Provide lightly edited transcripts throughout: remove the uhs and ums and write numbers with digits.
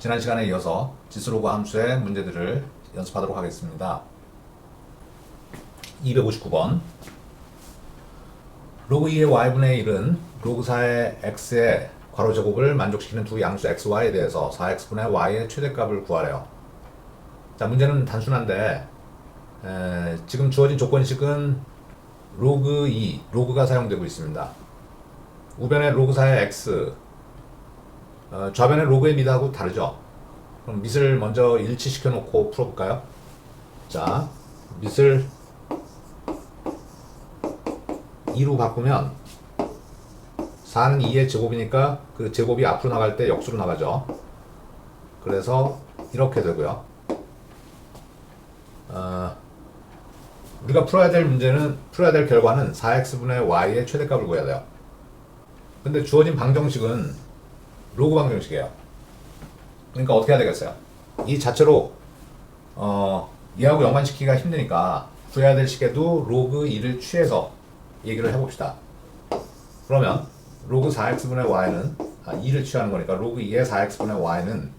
지난 시간에 이어서 지수로그 함수의 문제들을 연습하도록 하겠습니다. 259번 로그 2의 y분의 1은 로그 4의 x의 괄호제곱을 만족시키는 두 양수 xy에 대해서 4x분의 y의 최대값을 구하래요. 자, 문제는 단순한데 지금 주어진 조건식은 로그 2, 로그가 사용되고 있습니다. 우변의 로그 4의 x, 좌변의 로그의 미드하고 다르죠? 그럼 밑을 먼저 일치시켜 놓고 풀어볼까요? 자, 밑을 2로 바꾸면 4는 2의 제곱이니까 그 제곱이 앞으로 나갈 때 역수로 나가죠. 그래서 이렇게 되고요. 우리가 풀어야 될 결과는 4x분의 y의 최대값을 구해야 돼요. 근데 주어진 방정식은 로그 방정식이에요. 그러니까 어떻게 해야 되겠어요? 이 자체로 얘하고 연관시키기가 힘드니까 구해야 될 식에도 로그 2를 취해서 얘기를 해봅시다. 그러면 로그 4x분의 y는 2를 취하는 거니까 로그 2의 4x분의 y는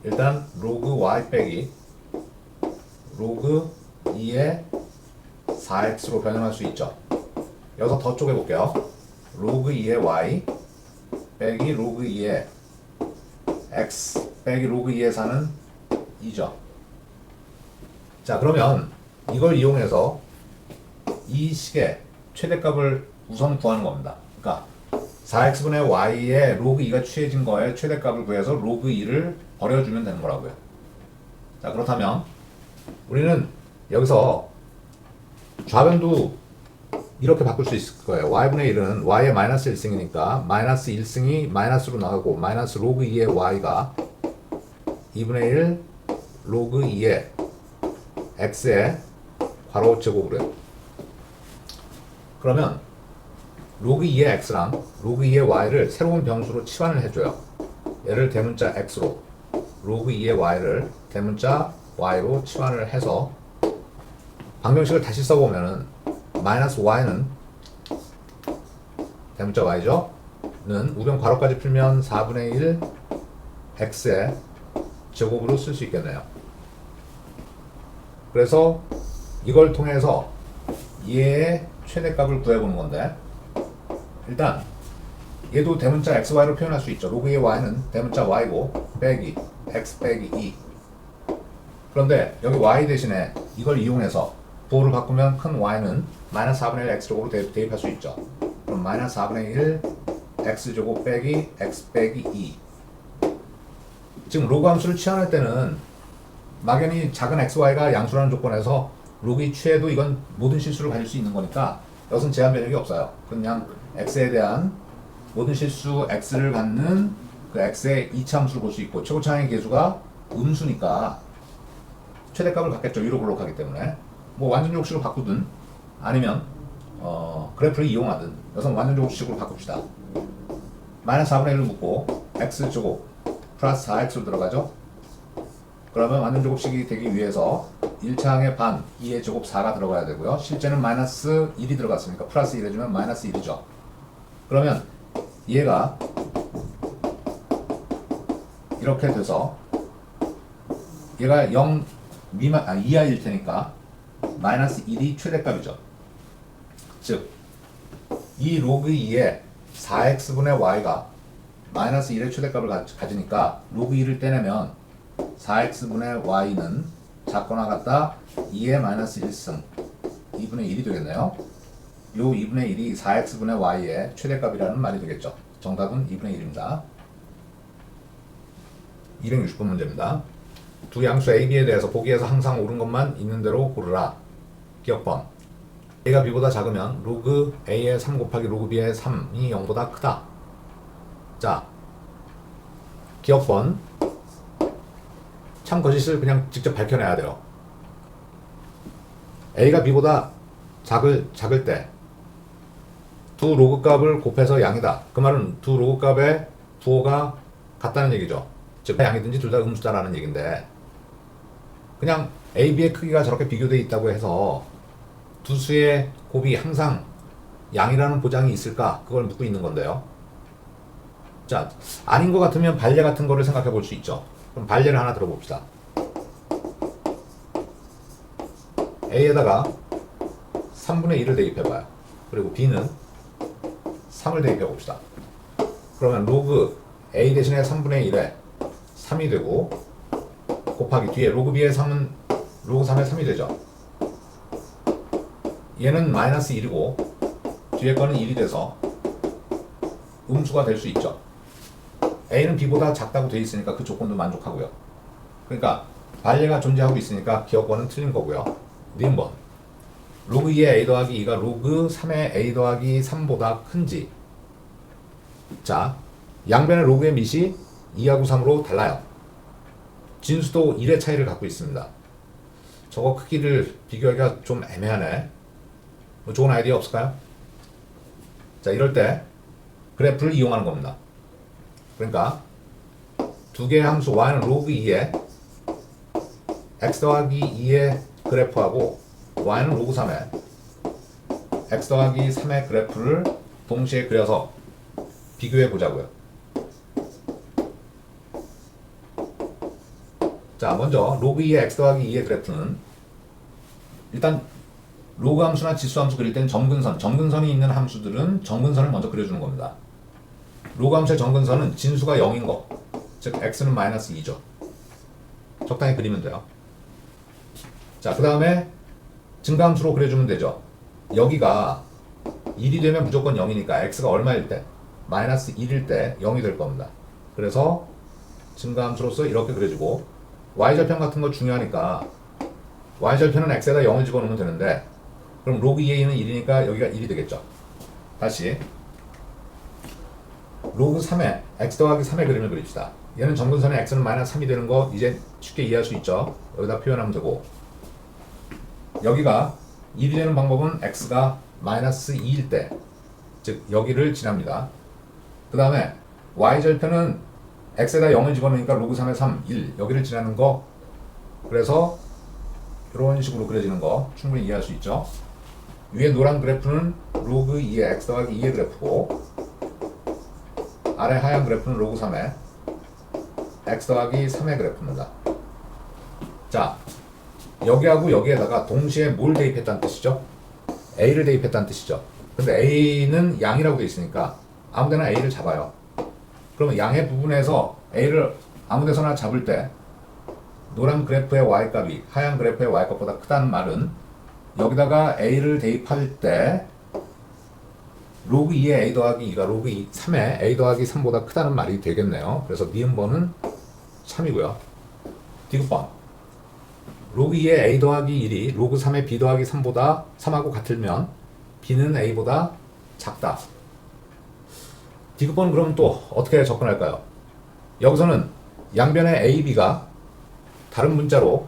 일단 로그 y 빼기 로그 2의 4x로 변형할 수 있죠. 여기서 더 쪼개볼게요. 로그 2의 y 빼기 로그 2의 x 빼기 로그 2의 4는 2죠. 자, 그러면 이걸 이용해서 이 식의 최대값을 우선 구하는 겁니다. 그러니까 4x분의 y의 로그 2가 취해진 거에 최대값을 구해서 로그 2를 버려주면 되는 거라고요. 자, 그렇다면 우리는 여기서 좌변도 이렇게 바꿀 수 있을 거예요. y분의 1은 y의 마이너스 1승이니까 마이너스 1승이 마이너스로 나가고 마이너스 로그 2의 y가 2분의 1 로그 2의 x의 괄호 제곱으로요. 그러면 로그 2의 x랑 로그 2의 y를 새로운 변수로 치환을 해줘요. 얘를 대문자 x로 로그 2의 y를 대문자 y로 치환을 해서 방정식을 다시 써보면은 마이너스 y는 대문자 y죠? 는 우변 괄호까지 풀면 4분의 1 x의 제곱으로 쓸 수 있겠네요. 그래서 이걸 통해서 얘의 최대값을 구해보는 건데 일단 얘도 대문자 xy로 표현할 수 있죠. 로그 2의 y는 대문자 y고 빼기 x 빼기 2. 그런데 여기 y 대신에 이걸 이용해서 부호를 바꾸면 큰 y는 마이너스 4분의 1 x제곱으로 대입할 수 있죠. 그럼 마이너스 4분의 1 x제곱 빼기 x 빼기 2. 지금 로그 함수를 취환할 때는 막연히 작은 xy가 양수라는 조건에서 로그 2 취해도 이건 모든 실수를 가질 수 있는 거니까 여기서는 제한 변형이 없어요. 그냥 x에 대한 모든 실수 x를 갖는 그 x의 이차함수를 볼 수 있고 최고차항의 계수가 음수니까 최대값을 갖겠죠. 위로 볼록하기 때문에 뭐 완전족식으로 바꾸든 아니면 그래프를 이용하든 여기서 완전족식으로 바꿉시다. 마이너스 4분의 1을 묻고 x제곱 플러스 4x로 들어가죠. 그러면 완전제곱식이 되기 위해서 1차항의 반 2의 제곱 4가 들어가야 되고요. 실제는 마이너스 1이 들어갔으니까 플러스 1 해주면 마이너스 1이죠. 그러면 얘가 이렇게 돼서 얘가 0 이하일 테니까 마이너스 1이 최대값이죠. 즉, 이 로그 2의 4x분의 y가 마이너스 1의 최대값을 가지니까 로그 2를 떼내면 4x분의 y는 작거나 같다 2의 마이너스 1승 2분의 1이 되겠네요. 요 2분의 1이 4x분의 y의 최대값이라는 말이 되겠죠. 정답은 2분의 1입니다. 260번 문제입니다. 두 양수 a, b에 대해서 보기에서 항상 옳은 것만 있는 대로 고르라. 기억번 a가 b보다 작으면 로그 a의 3 곱하기 로그 b의 3이 0보다 크다. 자, 기억번 참 거짓을 그냥 직접 밝혀내야 돼요. a가 b보다 작을 때 두 로그 값을 곱해서 양이다. 그 말은 두 로그 값의 부호가 같다는 얘기죠. 즉 양이든지 둘 다 음수다라는 얘기인데 그냥 a, b의 크기가 저렇게 비교되어 있다고 해서 두 수의 곱이 항상 양이라는 보장이 있을까? 그걸 묻고 있는 건데요. 자, 아닌 것 같으면 반례 같은 거를 생각해 볼 수 있죠. 그럼 반례를 하나 들어봅시다. A에다가 3분의 1을 대입해봐요. 그리고 B는 3을 대입해봅시다. 그러면 로그 A 대신에 3분의 1에 3이 되고 곱하기 뒤에 로그 B의 3은 로그 3의 3이 되죠. 얘는 마이너스 1이고 뒤에 거는 1이 돼서 음수가 될 수 있죠. A는 B보다 작다고 되어 있으니까 그 조건도 만족하고요. 그러니까 반례가 존재하고 있으니까 기억권은 틀린 거고요. 니은번 로그 2의 A 더하기 2가 로그 3의 A 더하기 3보다 큰지. 자, 양변의 로그의 밑이 2하고 3으로 달라요. 진수도 1의 차이를 갖고 있습니다. 저거 크기를 비교하기가 좀 애매하네. 뭐 좋은 아이디어 없을까요? 자, 이럴 때 그래프를 이용하는 겁니다. 그러니까 두 개의 함수 y는 로그 2의 x 더하기 2의 그래프하고 y는 로그 3의 x 더하기 3의 그래프를 동시에 그려서 비교해 보자고요. 자, 먼저 로그 2의 x 더하기 2의 그래프는 일단 로그 함수나 지수 함수 그릴 땐 점근선이 있는 함수들은 점근선을 먼저 그려주는 겁니다. 로그 함수의 점근선은 진수가 0인 거, 즉 x는 마이너스 2죠. 적당히 그리면 돼요. 자, 그 다음에 증가함수로 그려주면 되죠. 여기가 1이 되면 무조건 0이니까 x가 얼마일 때? 마이너스 1일 때 0이 될 겁니다. 그래서 증가함수로서 이렇게 그려주고 y절편 같은 거 중요하니까 y절편은 x에다 0을 집어넣으면 되는데 그럼 로그 2a는 1이니까 여기가 1이 되겠죠. 다시 로그 3의 x 더하기 3의 그림을 그립시다. 얘는 점근선의 x는 마이너스 3이 되는 거 이제 쉽게 이해할 수 있죠. 여기다 표현하면 되고 여기가 1이 되는 방법은 x가 마이너스 2일 때, 즉 여기를 지납니다. 그 다음에 y절편은 x에다 0을 집어넣으니까 로그 3의 3, 1 여기를 지나는 거. 그래서 이런 식으로 그려지는 거 충분히 이해할 수 있죠. 위에 노란 그래프는 로그 2의 x 더하기 2의 그래프고 아래 하얀 그래프는 로그 3의 x 더하기 3의 그래프입니다. 자, 여기하고 여기에다가 동시에 뭘 대입했다는 뜻이죠? A를 대입했다는 뜻이죠. 근데 A는 양이라고 되어 있으니까 아무데나 A를 잡아요. 그러면 양의 부분에서 A를 아무데서나 잡을 때 노란 그래프의 Y값이 하얀 그래프의 Y값보다 크다는 말은 여기다가 A를 대입할 때 로그 2의 A 더하기 2가 로그 3의 A 더하기 3보다 크다는 말이 되겠네요. 그래서 니은번은 3이고요. 디귿번 로그 2의 A 더하기 1이 로그 3의 B 더하기 3보다 3하고 같으면 B는 A보다 작다. 디귿번 그럼 또 어떻게 접근할까요? 여기서는 양변의 A, B가 다른 문자로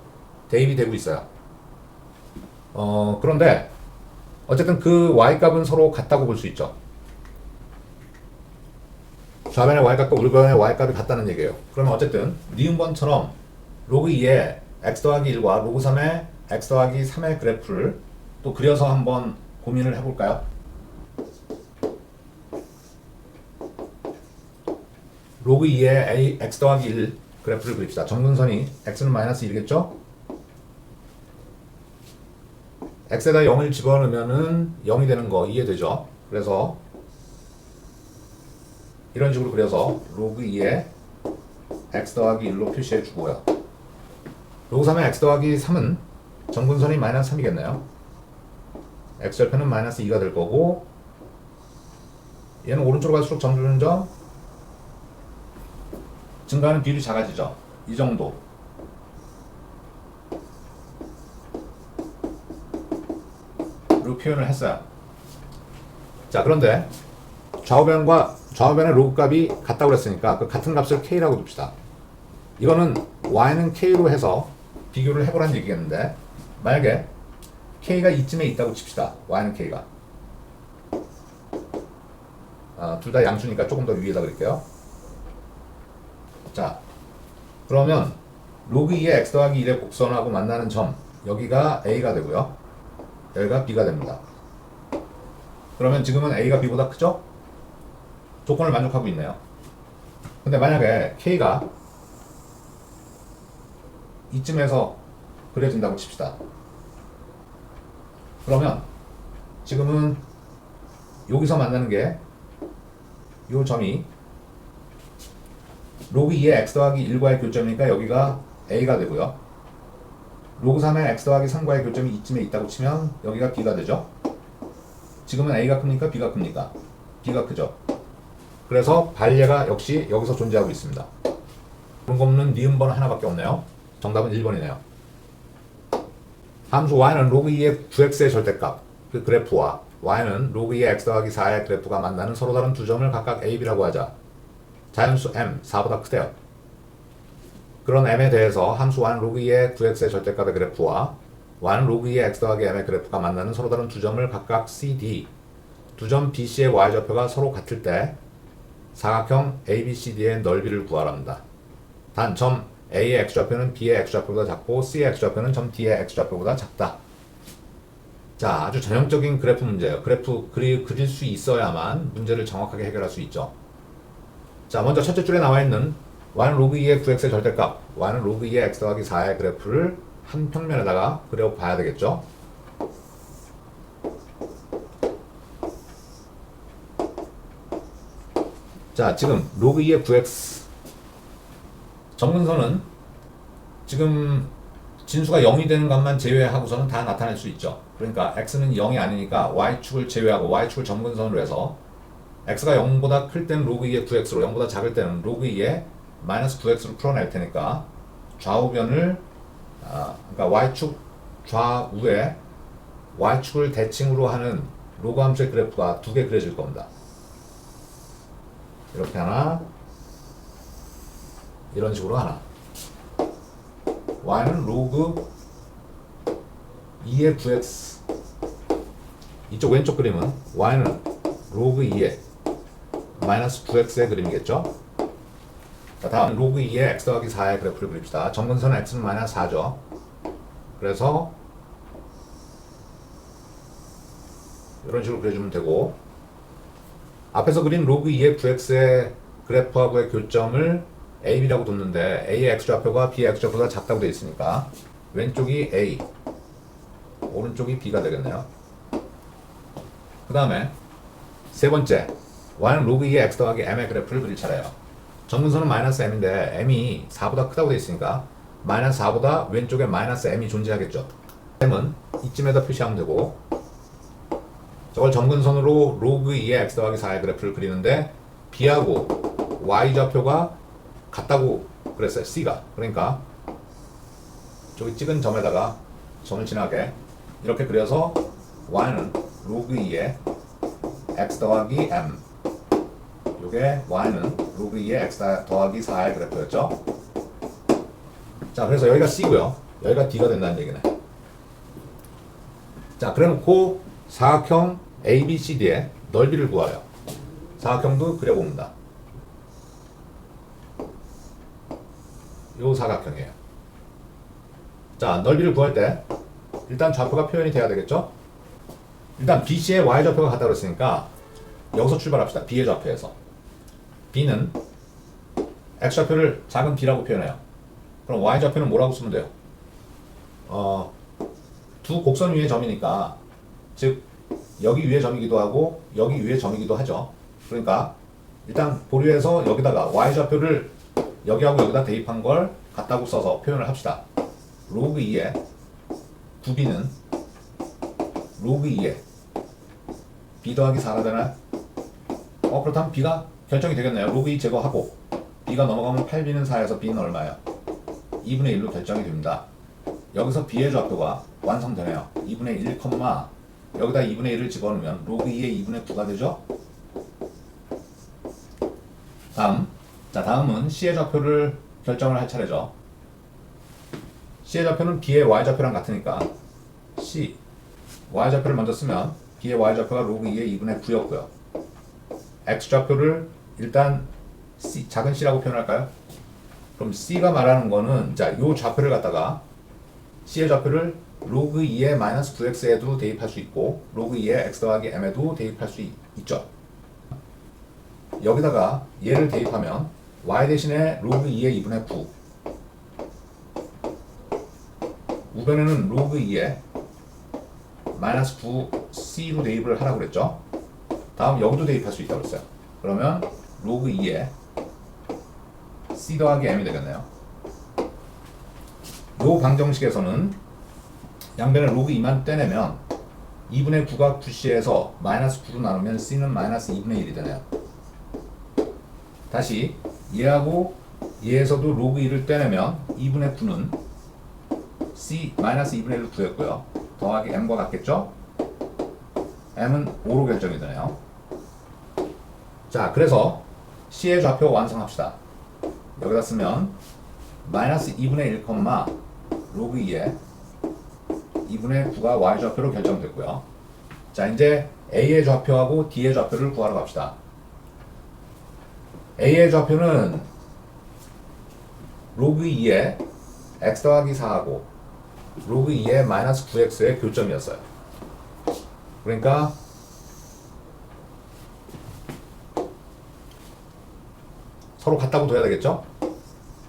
대입이 되고 있어요. 그런데 어쨌든 그 Y값은 서로 같다고 볼 수 있죠. 좌변의 Y값과 우변의 Y값이 같다는 얘기예요. 그러면 어쨌든 니은번처럼 로그 2의 x 더하기 1과 로그 3의 x 더하기 3의 그래프를 또 그려서 한번 고민을 해볼까요? 로그 2의 x 더하기 1 그래프를 그립시다. 점근선이 x는 마이너스 1이겠죠? x에다 0을 집어넣으면은 0이 되는 거 이해되죠? 그래서 이런 식으로 그려서 로그 2의 x 더하기 1로 표시해 주고요. 로그 3의 x 더하기 3은 점근선이 마이너스 3이겠네요. x절편은 마이너스 2가 될 거고 얘는 오른쪽으로 갈수록 점점 증가하는 비율이 작아지죠. 이 정도. 로 표현을 했어요. 자, 그런데 좌우변의 로그 값이 같다고 그랬으니까 그 같은 값을 k라고 둡시다. 이거는 y는 k로 해서 비교를 해보라는 얘기겠는데 만약에 k가 이쯤에 있다고 칩시다. y는 k가 둘 다 양수니까 조금 더 위에다 그릴게요. 자, 그러면 로그 2의 x 더하기 1의 곡선하고 만나는 점 여기가 a가 되고요. 여기가 b가 됩니다. 그러면 지금은 a가 b보다 크죠? 조건을 만족하고 있네요. 근데 만약에 k가 이쯤에서 그려진다고 칩시다. 그러면 지금은 여기서 만나는 게 요 점이 로그 2의 x 더하기 1과의 교점이니까 여기가 a가 되고요. 로그 3의 x 더하기 3과의 교점이 이쯤에 있다고 치면 여기가 b가 되죠. 지금은 a가 큽니까? b가 큽니까? b가 크죠. 그래서 발예가 역시 여기서 존재하고 있습니다. 그런 거 없는 니은번 하나밖에 없네요. 정답은 1번이네요. 함수 y는 로그 2의 9x의 절대값, 그 그래프와 y는 로그 2의 x 더하기 4의 그래프가 만나는 서로 다른 두 점을 각각 a, b라고 하자. 자연수 m, 4보다 크대요. 그런 m에 대해서 함수 y는 로그 2의 9x의 절대값의 그래프와 y는 로그 2의 x 더하기 m의 그래프가 만나는 서로 다른 두 점을 각각 c, d, 두 점 BC의 y좌표가 서로 같을 때 사각형 ABCD의 넓이를 구하랍니다. 단 점 A의 x좌표는 B의 x좌표보다 작고 C의 x좌표는 점 D의 x좌표보다 작다. 자, 아주 전형적인 그래프 문제예요. 그래프 그릴 수 있어야만 문제를 정확하게 해결할 수 있죠. 자, 먼저 첫째 줄에 나와 있는 y는 로그 2의 9x의 절대값, y는 로그 2의 x 더하기 4의 그래프를 한 평면에다가 그려봐야 되겠죠. 자, 지금 로그 2의 9x 점근선은 지금 진수가 0이 되는 것만 제외하고서는 다 나타낼 수 있죠. 그러니까 x는 0이 아니니까 y축을 제외하고 y축을 점근선으로 해서 x가 0보다 클 때는 로그 2의 9x로, 0보다 작을 때는 로그 2의 마이너스 9x로 풀어낼 테니까 좌우변을 그러니까 y축 좌우에 y축을 대칭으로 하는 로그 함수의 그래프가 두 개 그려질 겁니다. 이렇게 하나, 이런 식으로 하나. y는 로그 2의 9x, 이쪽 왼쪽 그림은 y는 로그 2의 마이너스 9x의 그림이겠죠. 자, 다음 로그 2의 x 더하기 4의 그래프를 그립시다. 점근선은 x는 마이너스 4죠. 그래서 이런 식으로 그려주면 되고, 앞에서 그린 로그 2의 9x의 그래프하고의 교점을 a, b라고 뒀는데 a의 x좌표가 b의 x좌표보다 작다고 되어 있으니까 왼쪽이 a, 오른쪽이 b가 되겠네요. 그 다음에 세 번째, y는 로그 2의 x 더하기 m의 그래프를 그릴 차례예요. 점근선은 마이너스 m인데 m이 4보다 크다고 되어 있으니까 마이너스 4보다 왼쪽에 마이너스 m이 존재하겠죠. m은 이쯤에다 표시하면 되고, 저걸 점근선으로 로그 2의 x 더하기 4의 그래프를 그리는데 b하고 y좌표가 같다고 그랬어요. c가. 그러니까 저기 찍은 점에다가 점을 지나게 이렇게 그려서 y는 로그 2의 x 더하기 m, 요게 y는 로그 2의 x 더하기 4의 그래프였죠. 자, 그래서 여기가 c고요. 여기가 d가 된다는 얘기네. 자, 그래놓고 사각형 ABCD의 넓이를 구하여 사각형도 그려봅니다. 요 사각형이에요. 자, 넓이를 구할 때 일단 좌표가 표현이 돼야 되겠죠? 일단 BC의 y좌표가 같다고 그랬으니까 여기서 출발합시다. B의 좌표에서. B는 x좌표를 작은 b라고 표현해요. 그럼 y좌표는 뭐라고 쓰면 돼요? 두 곡선 위의 점이니까, 즉 여기 위의 점이기도 하고 여기 위의 점이기도 하죠. 그러니까 일단 보류해서 여기다가 y좌표를 여기하고 여기다 대입한 걸 같다고 써서 표현을 합시다. 로그 2의 9b는 로그 2의 b 더하기 4가 되나요? 그렇다면 b가 결정이 되겠네요. 로그 2 제거하고 b가 넘어가면 8b는 4에서 b는 얼마예요? 2분의 1로 결정이 됩니다. 여기서 b의 좌표가 완성되네요. 2분의 1, 여기다 2분의 1을 집어넣으면 로그 2의 2분의 9가 되죠? 다음은 C의 좌표를 결정을 할 차례죠. C의 좌표는 B의 y좌표랑 같으니까 C, y좌표를 먼저 쓰면 B의 y좌표가 로그 2의 2분의 9였고요. x좌표를 일단 C, 작은 c라고 표현할까요? 그럼 C가 말하는 거는, 자, 요 좌표를 갖다가 C의 좌표를 로그 2의 마이너스 9x에도 대입할 수 있고 로그 2의 x 더하기 m에도 대입할 수 있죠. 여기다가 얘를 대입하면 y 대신에 로그 2의 2분의 9, 우변에는 로그 2에 마이너스 9c로 대입을 하라고 그랬죠. 다음 여기도 대입할 수 있다고 그랬어요. 그러면 로그 2에 c 더하기 m이 되겠네요. 요 방정식에서는 양변에 로그 2만 떼내면 2분의 9가 9c에서 마이너스 9로 나누면 c는 마이너스 2분의 1이 되네요. 다시 얘하고 얘에서도 로그 2를 떼내면 2분의 9는 c 마이너스 2분의 1로 구했고요. 더하기 m과 같겠죠? m은 5로 결정이 되네요. 자, 그래서 c의 좌표 완성합시다. 여기다 쓰면 마이너스 2분의 1, 로그 2에 2분의 9가 y 좌표로 결정됐고요. 자, 이제 a의 좌표하고 d의 좌표를 구하러 갑시다. a의 좌표는 로그 2에 x 더하기 4하고 로그 2에 마이너스 9x의 교점이었어요. 그러니까 서로 같다고 둬야 되겠죠?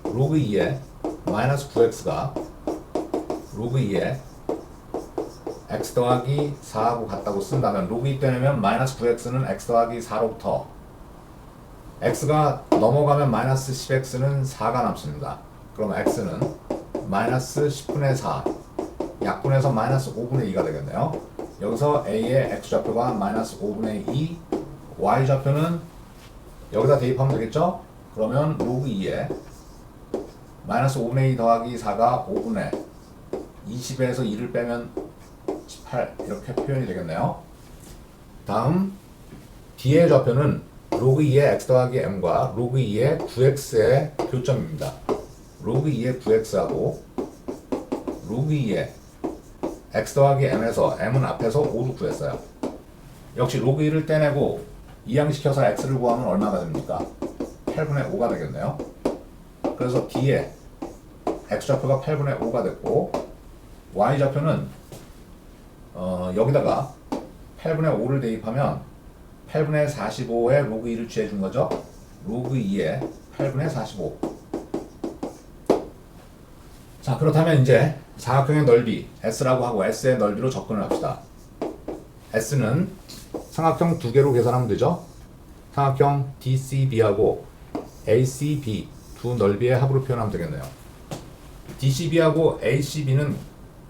로그 2에 마이너스 9x가 로그 2에 x 더하기 4하고 같다고 쓴다면 로그 2 떼내면 마이너스 9x는 x 더하기 4로부터 x가 넘어가면 마이너스 10x는 4가 남습니다. 그럼 x는 마이너스 10분의 4 약분해서 마이너스 5분의 2가 되겠네요. 여기서 a의 x좌표가 마이너스 5분의 2 y좌표는 여기다 대입하면 되겠죠? 그러면 로그 2에 마이너스 5분의 2 더하기 4가 5분의 20에서 2를 빼면 18 이렇게 표현이 되겠네요. 다음 D의 좌표는 로그 2의 x 더하기 m과 로그 2의 9x의 교점입니다. 로그 2의 9x하고 로그 2의 x 더하기 m에서 m은 앞에서 5로 구했어요. 역시 로그 2를 떼내고 이항시켜서 x를 구하면 얼마가 됩니까? 8분의 5가 되겠네요. 그래서 D의 x좌표가 8분의 5가 됐고 y좌표는 여기다가 8분의 5를 대입하면 8분의 45에 로그 2를 취해준 거죠. 로그 2에 8분의 45. 자, 그렇다면 이제 사각형의 넓이 S라고 하고 S의 넓이로 접근을 합시다. S는 삼각형 두 개로 계산하면 되죠. 삼각형 DCB하고 ACB 두 넓이의 합으로 표현하면 되겠네요. DCB하고 ACB는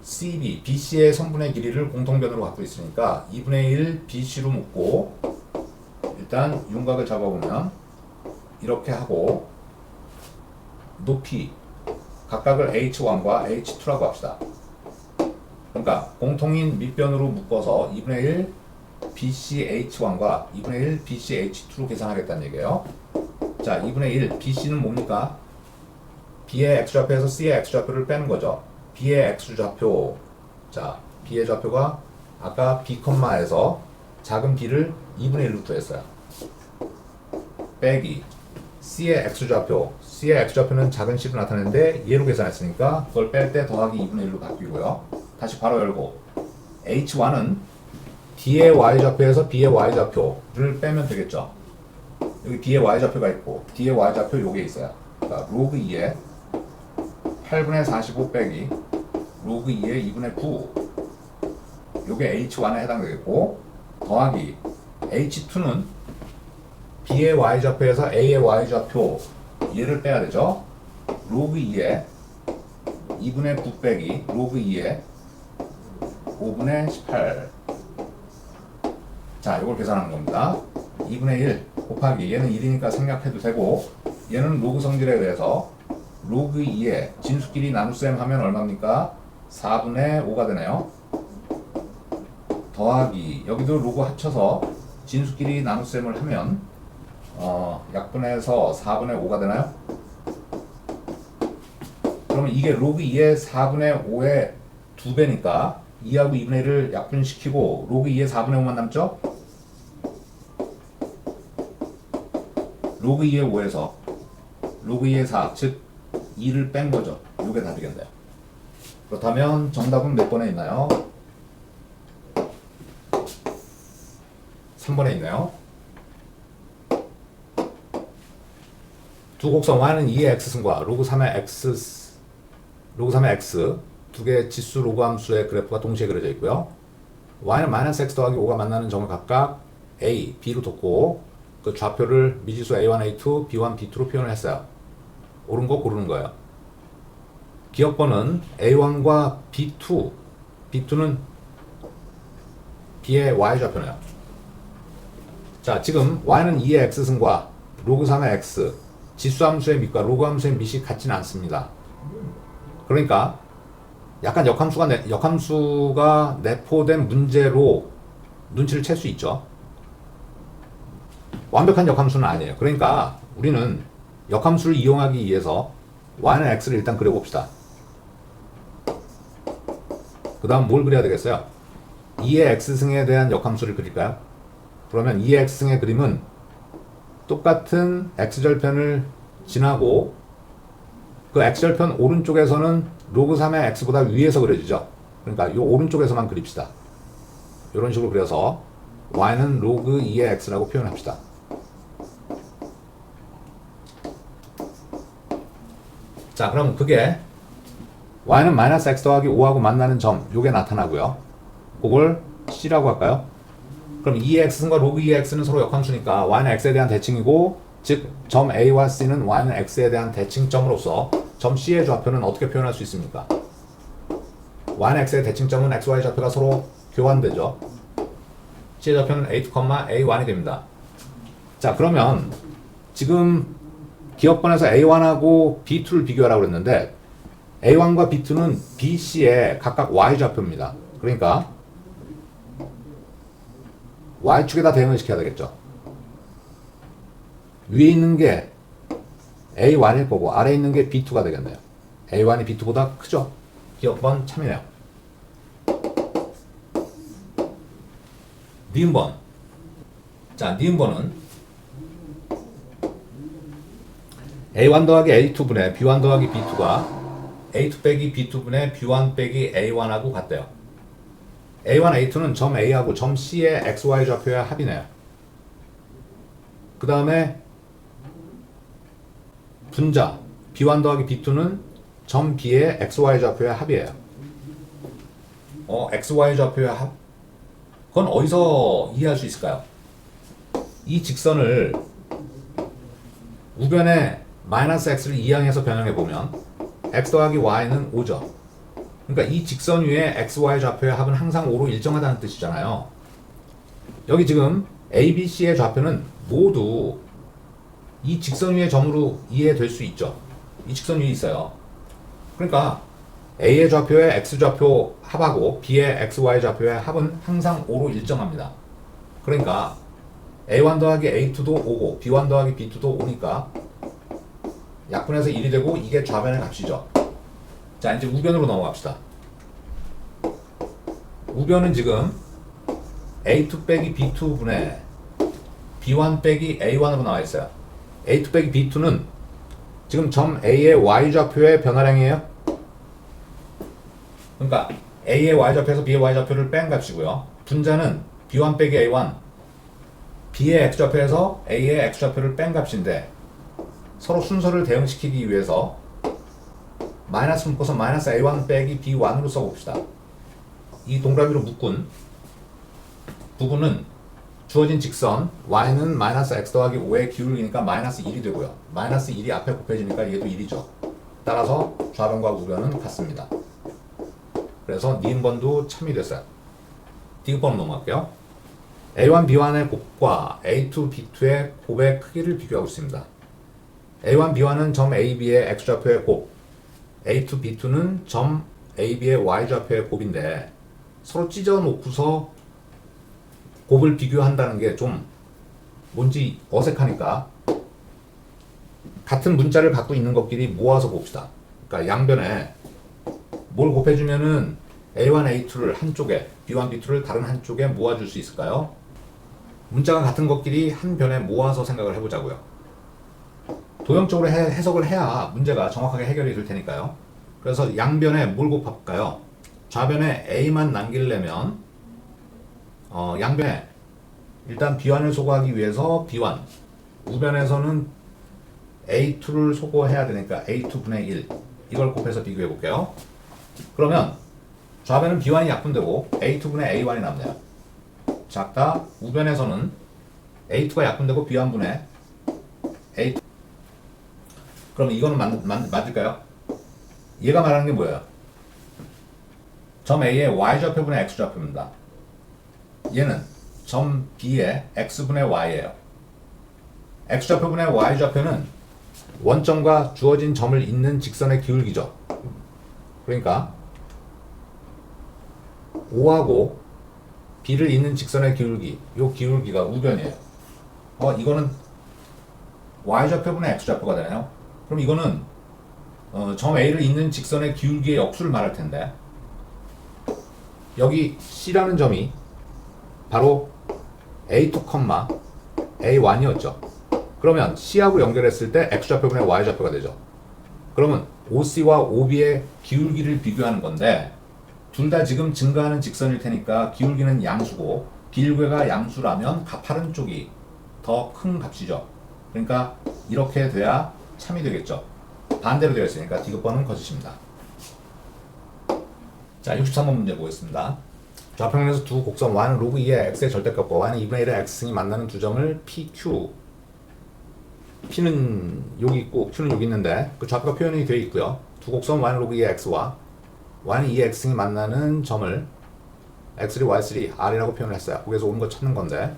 CB, BC의 선분의 길이를 공통변으로 갖고 있으니까 2분의 1 BC로 묶고 일단 윤곽을 잡아보면 이렇게 하고 높이 각각을 H1과 H2라고 합시다. 그러니까 공통인 밑변으로 묶어서 2분의 1 BCH1과 2분의 1 BCH2로 계산하겠다는 얘기예요. 자, 2분의 1 BC는 뭡니까? B의 X좌표에서 C의 X좌표를 빼는 거죠. B의 X좌표, 자, B의 좌표가 아까 B, 에서 작은 b를 2분의 1로 구했어요. 빼기 C의 X좌표, C의 X좌표는 작은 c로 나타내는데 얘로 계산했으니까 그걸 뺄 때 더하기 2분의 1로 바뀌고요. 다시 바로 열고 H1은 D의 Y좌표에서 B의 Y좌표를 빼면 되겠죠. 여기 B의 Y좌표가 있고 D의 Y좌표 요게 있어요. 그러니까 로그 2에 8분의 45 빼기 로그 2의 2분의 9 요게 H1에 해당되겠고 더하기 H2는 B의 Y좌표에서 A의 Y좌표 얘를 빼야 되죠. 로그 2에 2분의 9 빼기 로그 2에 5분의 18 자, 이걸 계산하는 겁니다. 2분의 1 곱하기 얘는 1이니까 생략해도 되고 얘는 로그 성질에 대해서 로그 2에 진수끼리 나눗셈 하면 얼마입니까? 4분의 5가 되네요. 더하기 여기도 로그 합쳐서 진수끼리 나눗셈을 하면 약분해서 4분의 5가 되나요? 그러면 이게 로그 2의 4분의 5의 2배니까 2하고 2분의 1을 약분시키고 로그 2의 4분의 5만 남죠? 로그 2의 5에서 로그 2의 4, 즉 2를 뺀 거죠. 이게 답이겠네요. 그렇다면 정답은 몇 번에 있나요? 3번에 있네요. 두 곡선 y는 2의 x승과 로그 3의 x 두 개의 지수 로그 함수의 그래프가 동시에 그려져 있고요. y는 마이너스 x 더하기 5가 만나는 점을 각각 a, b로 뒀고 그 좌표를 미지수 a1, a2, b1, b2로 표현을 했어요. 옳은 거 고르는 거예요. 기억번은 a1과 b2, b2는 b의 y 좌표네요. 자, 지금 y는 2의 x승과 로그 3의 x, 지수 함수의 밑과 로그 함수의 밑이 같지는 않습니다. 그러니까 약간 역함수가 내포된 문제로 눈치를 챌 수 있죠. 완벽한 역함수는 아니에요. 그러니까 우리는 역함수를 이용하기 위해서 y는 x를 일단 그려봅시다. 그 다음 뭘 그려야 되겠어요? 2의 x승에 대한 역함수를 그릴까요? 그러면 2의 x승의 그림은 똑같은 x절편을 지나고 그 x절편 오른쪽에서는 로그 3의 x보다 위에서 그려지죠. 그러니까 이 오른쪽에서만 그립시다. 이런 식으로 그려서 y는 로그 2의 x라고 표현합시다. 자, 그럼 그게 y는 마이너스 x 더하기 5하고 만나는 점, 요게 나타나고요. 그걸 c라고 할까요? 그럼 2의 x승과 로그 2의 x는 서로 역함수니까 y는 x에 대한 대칭이고, 즉 점 a와 c는 y는 x에 대한 대칭점으로서 점 c의 좌표는 어떻게 표현할 수 있습니까? y는 x의 대칭점은 xy 좌표가 서로 교환되죠. c의 좌표는 a2, a1이 됩니다. 자, 그러면 지금 기억번에서 a1하고 b2를 비교하라고 그랬는데 a1과 b2는 bc의 각각 y 좌표입니다. 그러니까 y축에다 대응을 시켜야 되겠죠. 위에 있는 게 a1일 거고 아래에 있는 게 b2가 되겠네요. a1이 b2보다 크죠. 기억번 참이네요. 니은번. 자, 니은번은 a1 더하기 a2분의 b1 더하기 b2가 a2 빼기 b2분의 b1 빼기 a1하고 같대요. a1, a2는 점 a하고 점 c의 xy 좌표의 합이네요. 그 다음에 분자 b1 더하기 b2는 점 b의 xy 좌표의 합이에요. xy 좌표의 합? 그건 어디서 이해할 수 있을까요? 이 직선을 우변에 마이너스 x를 이항해서 변형해보면 x 더하기 y는 5죠. 그러니까 이 직선 위에 xy 좌표의 합은 항상 5로 일정하다는 뜻이잖아요. 여기 지금 a, b, c의 좌표는 모두 이 직선 위의 점으로 이해될 수 있죠. 이 직선 위에 있어요. 그러니까 a의 좌표의 x좌표 합하고 b의 xy 좌표의 합은 항상 5로 일정합니다. 그러니까 a1 더하기 a2도 5고 b1 더하기 b2도 5니까 약분해서 1이 되고 이게 좌변의 값이죠. 자, 이제 우변으로 넘어갑시다. 우변은 지금 a2 빼기 b2분의 b1 빼기 a1으로 나와 있어요. a2 빼기 b2는 지금 점 a의 y좌표의 변화량이에요. 그러니까 a의 y좌표에서 b의 y좌표를 뺀 값이고요. 분자는 b1 빼기 a1, b의 x좌표에서 a의 x좌표를 뺀 값인데 서로 순서를 대응시키기 위해서 마이너스 묶어서 마이너스 a1 빼기 b1으로 써봅시다. 이 동그라미로 묶은 부분은 주어진 직선 y는 마이너스 x 더하기 5의 기울기니까 마이너스 1이 되고요. 마이너스 1이 앞에 곱해지니까 얘도 1이죠. 따라서 좌변과 우변은 같습니다. 그래서 니은번도 참이 됐어요. 디귿번으로 넘어갈게요. a1, b1의 곱과 a2, b2의 곱의 크기를 비교하고 있습니다. a1, b1은 점 ab의 x좌표의 곱, a2, b2는 점 ab의 y좌표의 곱인데 서로 찢어 놓고서 곱을 비교한다는 게 좀 뭔지 어색하니까 같은 문자를 갖고 있는 것끼리 모아서 봅시다. 그러니까 양변에 뭘 곱해주면은 a1, a2를 한쪽에, b1, b2를 다른 한쪽에 모아줄 수 있을까요? 문자가 같은 것끼리 한 변에 모아서 생각을 해보자고요. 도형적으로 해석을 해야 문제가 정확하게 해결이 될 테니까요. 그래서 양변에 뭘 곱할까요? 좌변에 a만 남기려면 양변에 일단 b1을 소거하기 위해서 b1, 우변에서는 a2를 소거해야 되니까 a2분의 1 이걸 곱해서 비교해 볼게요. 그러면 좌변은 B1이 약분되고 A2분의 A1이 남네요. 작다. 우변에서는 A2가 약분되고 B1분의 A2. 그럼 이거는 맞을까요? 얘가 말하는 게 뭐예요? 점 A의 Y좌표분의 X좌표입니다. 얘는 점 B의 X분의 Y예요. X좌표분의 Y좌표는 원점과 주어진 점을 잇는 직선의 기울기죠. 그러니까 O하고 B를 잇는 직선의 기울기, 요 기울기가 우변이에요. 이거는 Y좌표분의 X좌표가 되나요? 그럼 이거는 점 A를 잇는 직선의 기울기의 역수를 말할 텐데, 여기 C라는 점이 바로 A2, A1이었죠. 그러면 C하고 연결했을 때 X좌표분의 Y좌표가 되죠. 그러면 OC와 OB의 기울기를 비교하는 건데, 둘 다 지금 증가하는 직선일 테니까 기울기는 양수고, 비례가 양수라면 가파른 쪽이 더 큰 값이죠. 그러니까 이렇게 돼야 참이 되겠죠. 반대로 되어 있으니까 디귿번은 거짓입니다. 자, 63번 문제 보겠습니다. 좌평면에서 두 곡선 y는 로그 2의 x의 절대값과 y는 2분의 1의 x승이 만나는 두 점을 PQ, P는 여기 있고 Q는 여기 있는데 그 좌표가 표현이 되어 있고요. 두 곡선 y는 로그 2의 x와 y는 2의 x승이 만나는 점을 x3, y3, r이라고 표현을 했어요. 거기서 오는 거 찾는 건데,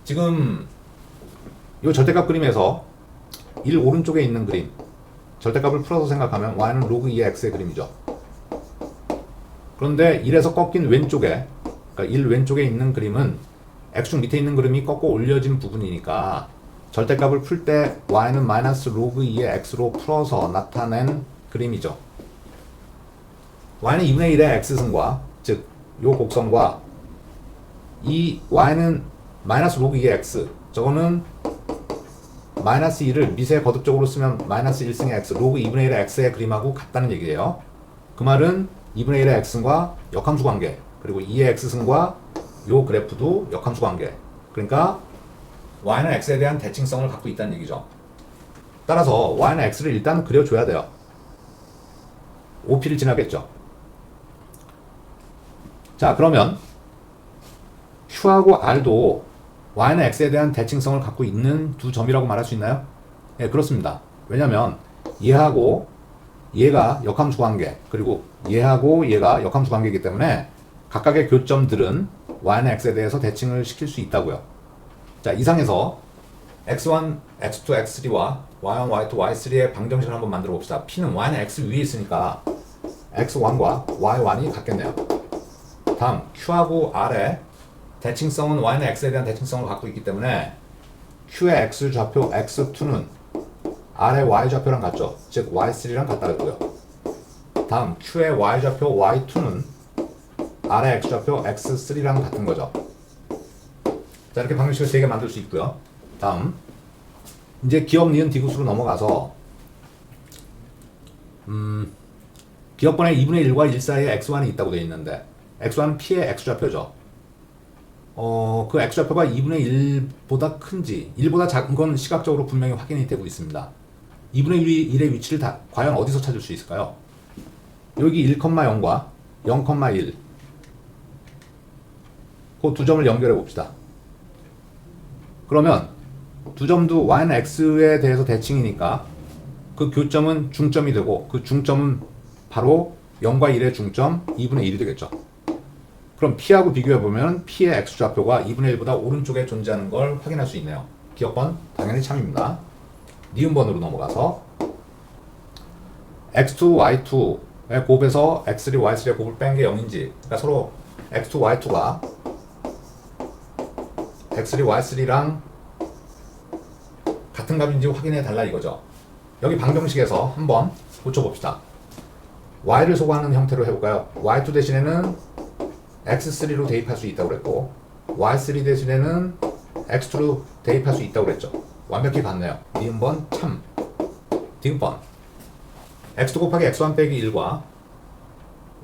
지금 이 절대값 그림에서 1 오른쪽에 있는 그림, 절대값을 풀어서 생각하면 y는 로그 2의 x의 그림이죠. 그런데 1에서 꺾인 왼쪽에, 그러니까 1 왼쪽에 있는 그림은 x축 밑에 있는 그림이 꺾어 올려진 부분이니까 절대값을 풀 때 y는 마이너스 로그 2의 x로 풀어서 나타낸 그림이죠. y는 2분의 1의 x승과, 즉 요 곡선과 이 y는 마이너스 로그 2의 x, 저거는 마이너스 2를 미세 거듭적으로 쓰면 마이너스 1승의 x, 로그 2분의 1의 x의 그림하고 같다는 얘기예요. 그 말은 2분의 1의 x승과 역함수 관계, 그리고 2의 x승과 요 그래프도 역함수 관계. 그러니까 y는 x에 대한 대칭성을 갖고 있다는 얘기죠. 따라서 y는 x를 일단 그려줘야 돼요. OP를 지나겠죠. 자, 그러면 Q하고 R도 y는 x에 대한 대칭성을 갖고 있는 두 점이라고 말할 수 있나요? 예, 그렇습니다. 왜냐면 얘하고 얘가 역함수 관계, 그리고 얘하고 얘가 역함수 관계이기 때문에 각각의 교점들은 y는 x에 대해서 대칭을 시킬 수 있다고요. 자, 이상에서 x1, x2, x3와 y1, y2, y3의 방정식을 한번 만들어 봅시다. p는 y는 x 위에 있으니까 x1과 y1이 같겠네요. 다음 q하고 r의 대칭성은 y는 x에 대한 대칭성을 갖고 있기 때문에 q의 x 좌표 x2는 r의 y 좌표랑 같죠. 즉 y3랑 같다고요. 다음 q의 y 좌표 y2는 r의 x 좌표 x3랑 같은 거죠. 자, 이렇게 방정식을 3개 만들 수 있고요. 다음 이제 기억, 니은, 디귿으로 넘어가서 기억번에 2분의 1과 1 사이에 x1이 있다고 되어 있는데, x1은 p의 x좌표죠. 그 x좌표가 2분의 1보다 큰지 1보다 작은 건 시각적으로 분명히 확인이 되고 있습니다. 2분의 1의 위치를 과연 어디서 찾을 수 있을까요? 여기 1,0과 0,1 그 두 점을 연결해 봅시다. 그러면 두 점도 y는 x에 대해서 대칭이니까 그 교점은 중점이 되고, 그 중점은 바로 0과 1의 중점 2분의 1이 되겠죠. 그럼 p하고 비교해보면 p의 x좌표가 2분의 1보다 오른쪽에 존재하는 걸 확인할 수 있네요. 기억번 당연히 참입니다. 니은번으로 넘어가서 x2, y2의 곱에서 x3, y3의 곱을 뺀 게 0인지, 그러니까 서로 x2, y2가 x3, y3랑 같은 값인지 확인해 달라 이거죠. 여기 방정식에서 한번 고쳐봅시다. y를 소거하는 형태로 해볼까요? y2 대신에는 x3로 대입할 수 있다고 그랬고, y3 대신에는 x2로 대입할 수 있다고 그랬죠. 완벽히 같네요. 니은번 참. 디귿번 x2 곱하기 x1 빼기 1과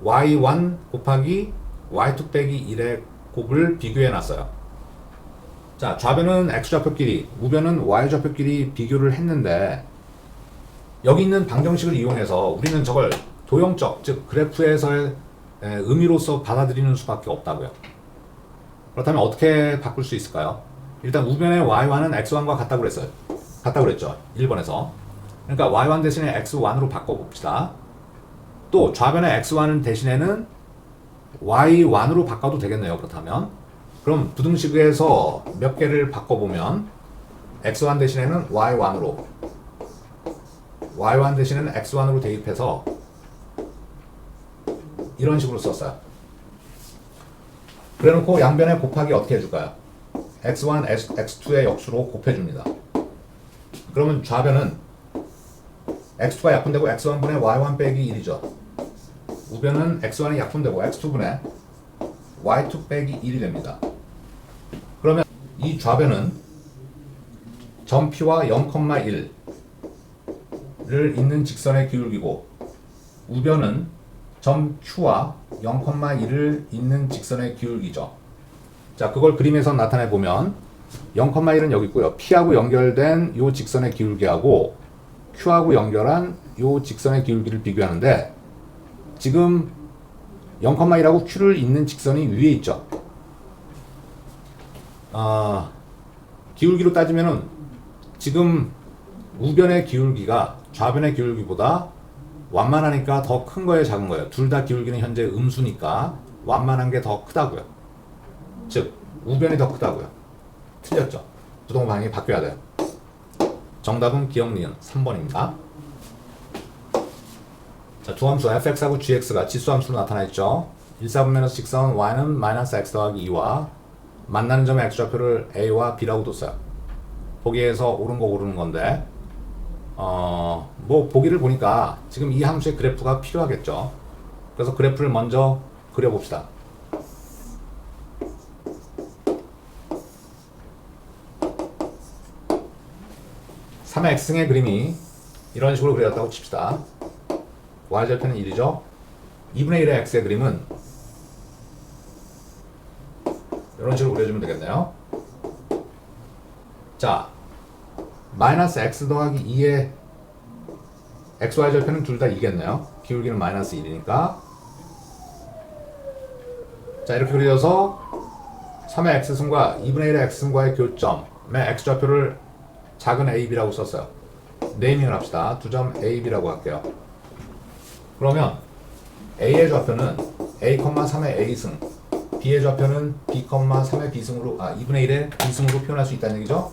y1 곱하기 y2 빼기 1의 곱을 비교해 놨어요. 자, 좌변은 x좌표끼리, 우변은 y좌표끼리 비교를 했는데, 여기 있는 방정식을 이용해서 우리는 저걸 도형적, 즉 그래프에서의 의미로서 받아들이는 수밖에 없다고요. 그렇다면 어떻게 바꿀 수 있을까요? 일단 우변의 y1은 x1과 같다고 그랬어요. 같다고 그랬죠. 1번에서. 그러니까 y1 대신에 x1으로 바꿔봅시다. 또 좌변의 x1은 대신에는 y1으로 바꿔도 되겠네요. 그렇다면. 그럼 부등식에서 몇 개를 바꿔보면 x1 대신에는 y1으로 y1 대신에는 x1으로 대입해서 이런 식으로 썼어요. 그래놓고 양변에 곱하기 어떻게 해줄까요? x1, x2의 역수로 곱해줍니다. 그러면 좌변은 x2가 약분되고 x1분의 y1 빼기 1이죠. 우변은 x1이 약분되고 x2분의 y2 빼기 1이 됩니다. 그러면 이 좌변은 점 P와 0,1를 잇는 직선의 기울기고 우변은 점 Q와 0,1을 잇는 직선의 기울기죠. 자, 그걸 그림에서 나타내 보면 0,1은 여기 있고요. P하고 연결된 이 직선의 기울기하고 Q하고 연결한 이 직선의 기울기를 비교하는데 지금 0,1하고 Q를 잇는 직선이 위에 있죠. 기울기로 따지면은 지금 우변의 기울기가 좌변의 기울기보다 완만하니까 더 큰 거예요, 작은 거예요? 둘 다 기울기는 현재 음수니까 완만한 게 더 크다고요. 즉 우변이 더 크다고요. 틀렸죠. 부동 방향이 바뀌어야 돼요. 정답은 기억 니은 3번입니다. 자, 두 함수 fx하고 gx가 지수함수로 나타나 있죠. 1사분면에서 직선 y는 마이너스 x 더하기 2와 만나는 점의 x좌표를 a와 b라고 뒀어요. 보기에서 옳은 거 고르는 건데 뭐 보기를 보니까 지금 이 함수의 그래프가 필요하겠죠. 그래서 그래프를 먼저 그려봅시다. 삼의 x승의 그림이 이런 식으로 그려졌다고 칩시다. y절편은 1이죠. 2분의 1의 x의 그림은 이런 식으로 그려주면 되겠네요. 자, 마이너스 x 더하기 2의 xy 절편은 둘 다 2겠네요. 기울기는 마이너스 1이니까. 자, 이렇게 그려져서 3의 x승과 2분의 1의 x승과의 교점의 x좌표를 작은 ab라고 썼어요. 네이밍을 합시다. 두 점 ab라고 할게요. 그러면 a의 좌표는 a, 3의 a승, b의 좌표는 b, 3의 b승으로 2분의 1의 b승으로 표현할 수 있다는 얘기죠.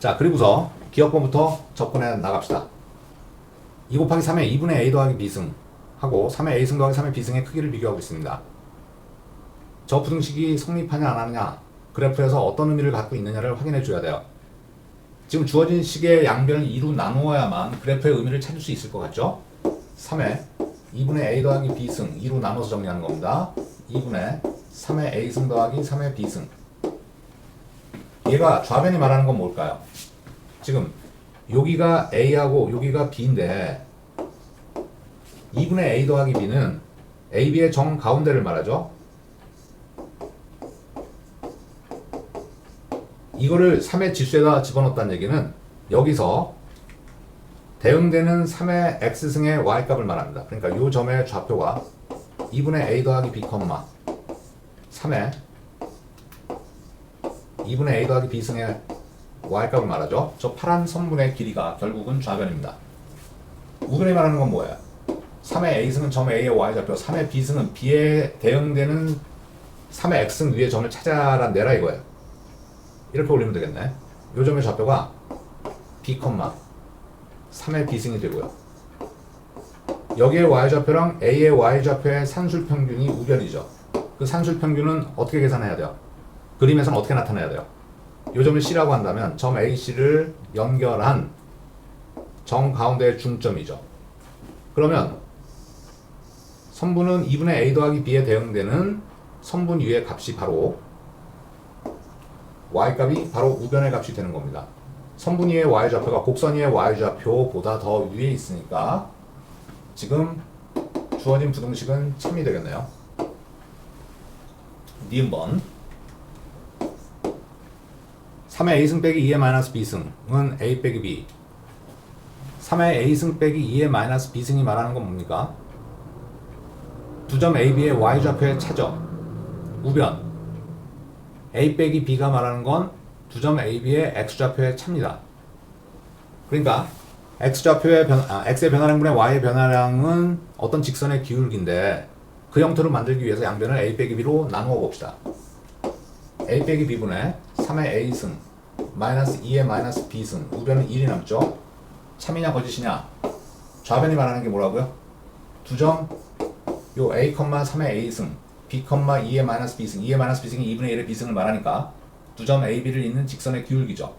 자, 그리고서 기억번부터 접근해 나갑시다. 2 곱하기 3의 2분의 a 더하기 b승 하고 3의 a승 더하기 3의 b승의 크기를 비교하고 있습니다. 저 부등식이 성립하냐 안 하느냐, 그래프에서 어떤 의미를 갖고 있느냐를 확인해 줘야 돼요. 지금 주어진 식의 양변을 2로 나누어야만 그래프의 의미를 찾을 수 있을 것 같죠? 3의 2분의 a 더하기 b승 2로 나눠서 정리하는 겁니다. 2분의 3의 a승 더하기 3의 b승. 얘가 좌변이 말하는 건 뭘까요? 지금 여기가 a하고 여기가 b인데 2분의 a 더하기 b는 ab의 정 가운데를 말하죠. 이거를 3의 지수에다 집어넣었다는 얘기는 여기서 대응되는 3의 x승의 y값을 말합니다. 그러니까 이 점의 좌표가 2분의 a 더하기 b, 3의 2분의 a 더하기 b승의 y값을 말하죠. 저 파란 선분의 길이가 결국은 좌변입니다. 우변이 말하는 건 뭐예요? 3의 a승은 점 a의 y좌표, 3의 b승은 b에 대응되는 3의 x승 위의 점을 찾아라 내라 이거예요. 이렇게 올리면 되겠네. 요 점의 좌표가 b, 3의 b승이 되고요. 여기의 y좌표랑 a의 y좌표의 산술평균이 우변이죠. 그 산술평균은 어떻게 계산해야 돼요? 그림에서는 어떻게 나타내야 돼요? 요 점을 C라고 한다면 점 AC를 연결한 정 가운데의 중점이죠. 그러면 선분은 2분의 A 더하기 B에 대응되는 선분 위의 값이 바로 Y값이 바로 우변의 값이 되는 겁니다. 선분 위의 Y좌표가 곡선 위의 Y좌표보다 더 위에 있으니까 지금 주어진 부등식은 참이 되겠네요. 니은번 3의 A승 빼기 2의 마이너스 B승은 A 빼기 B, 3의 a승 빼기 2의 마이너스 b승이 말하는 건 뭡니까? 두 점 AB의 y좌표의 차죠. 우변 A 빼기 B가 말하는 건 두 점 AB의 x좌표의 차입니다. 그러니까 x좌표의 x의 변화량분의 y의 변화량은 어떤 직선의 기울기인데 그 형태로 만들기 위해서 양변을 A 빼기 B로 나누어 봅시다. A 빼기 B분의 3의 A승 마이너스 2의 마이너스 B승 우변은 1이 남죠. 참이냐 거짓이냐? 좌변이 말하는 게 뭐라고요? 두 점 요 A, 3의 A승 B, 2의 마이너스 B승 2의 마이너스 B승이 2분의 1의 B승을 말하니까 두 점 A, B를 잇는 직선의 기울기죠.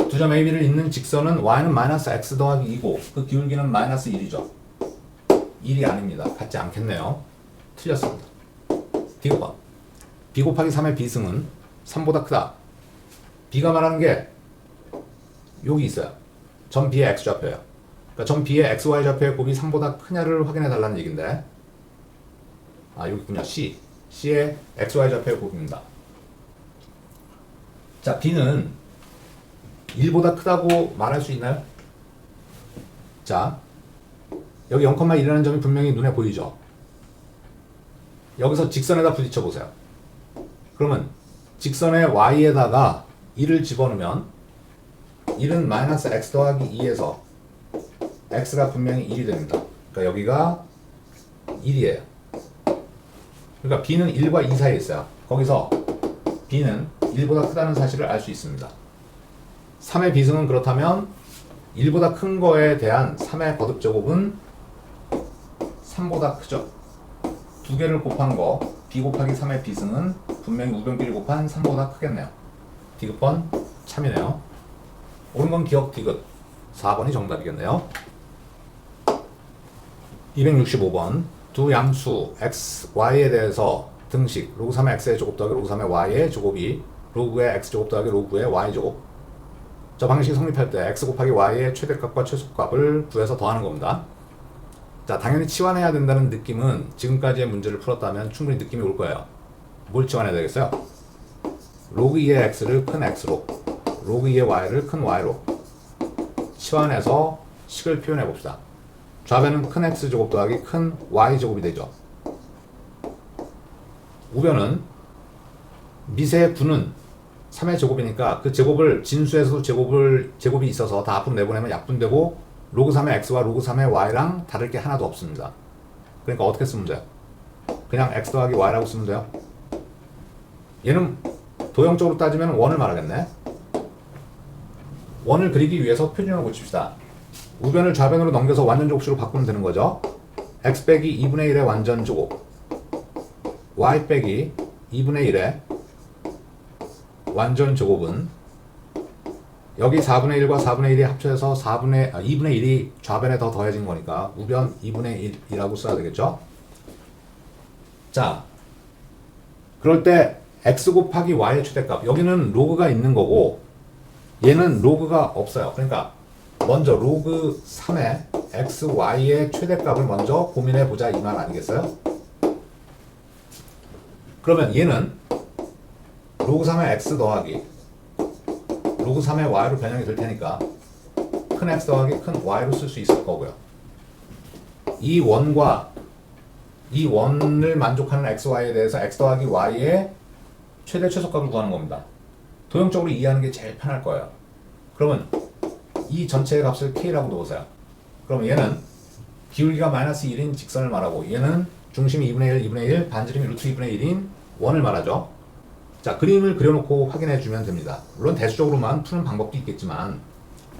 두 점 A, B를 잇는 직선은 y는 마이너스 x 더하기 2고 그 기울기는 마이너스 1이죠. 1이 아닙니다. 같지 않겠네요. 틀렸습니다. D번 B 곱하기 3의 B승은 3보다 크다. B가 말하는 게 여기 있어요. 점 B의 x좌표예요. 그러니까 점 B의 xy 좌표의 곱이 3보다 크냐를 확인해 달라는 얘기인데 여기 있군요. C의 xy 좌표의 곱입니다. 자, B는 1보다 크다고 말할 수 있나요? 자, 여기 0,1이라는 점이 분명히 눈에 보이죠? 여기서 직선에다 부딪혀 보세요. 그러면 직선의 y에다가 1을 집어넣으면 1은 마이너스 x 더하기 2에서 x가 분명히 1이 됩니다. 그러니까 여기가 1이에요. 그러니까 b는 1과 2 사이에 있어요. 거기서 b는 1보다 크다는 사실을 알 수 있습니다. 3의 b승은 그렇다면 1보다 큰 거에 대한 3의 거듭제곱은 3보다 크죠. 두 개를 곱한 거 b 곱하기 3의 b승은 분명히 우변끼리 곱한 3보다 크겠네요. 디귿번 참이네요. 옳은 건 기억 디귿 4번이 정답이겠네요. 265번 두 양수 x, y에 대해서 등식 로그 3의 x의 제곱 더하기 로그 3의 y의 제곱이 로그의 x제곱 더하기 로그의 y제곱 저 방식이 성립할 때 x 곱하기 y의 최대값과 최소값을 구해서 더하는 겁니다. 자, 당연히 치환해야 된다는 느낌은 지금까지의 문제를 풀었다면 충분히 느낌이 올 거예요. 뭘 치환해야 되겠어요? 로그 2의 x를 큰 x로 로그 2의 y를 큰 y로 치환해서 식을 표현해 봅시다. 좌변은 큰 x제곱 더하기 큰 y제곱이 되죠. 우변은 미세 9는 3의 제곱이니까 그 제곱을 진수에서도 제곱이 있어서 다 앞으로 내보내면 약분되고 로그 3의 x와 로그 3의 y랑 다를 게 하나도 없습니다. 그러니까 어떻게 쓰면 돼요? 그냥 x 더하기 y라고 쓰면 돼요. 얘는 도형적으로 따지면 원을 말하겠네. 원을 그리기 위해서 표준을 고칩시다. 우변을 좌변으로 넘겨서 완전 제곱식으로 바꾸면 되는 거죠. x 빼기 2분의 1의 완전 제곱 y 빼기 2분의 1의 완전 제곱은 여기 4분의 1과 4분의 1이 합쳐서 2분의 1이 좌변에 더 더해진 거니까 우변 2분의 1이라고 써야 되겠죠. 자, 그럴 때 x 곱하기 y의 최대값 여기는 로그가 있는 거고 얘는 로그가 없어요. 그러니까 먼저 로그 3의 x, y의 최대값을 먼저 고민해 보자 이 말 아니겠어요? 그러면 얘는 로그 3의 x 더하기 로그 3의 y로 변형이 될 테니까 큰 x 더하기 큰 y로 쓸 수 있을 거고요. 이 원과 이 원을 만족하는 x, y에 대해서 x 더하기 y의 최대 최소값을 구하는 겁니다. 도형적으로 이해하는 게 제일 편할 거예요. 그러면 이 전체의 값을 k라고 놓으세요. 그럼 얘는 기울기가 마이너스 1인 직선을 말하고 얘는 중심이 2분의 1, 2분의 1, 반지름이 루트 2분의 1인 원을 말하죠. 자, 그림을 그려놓고 확인해 주면 됩니다. 물론 대수적으로만 푸는 방법도 있겠지만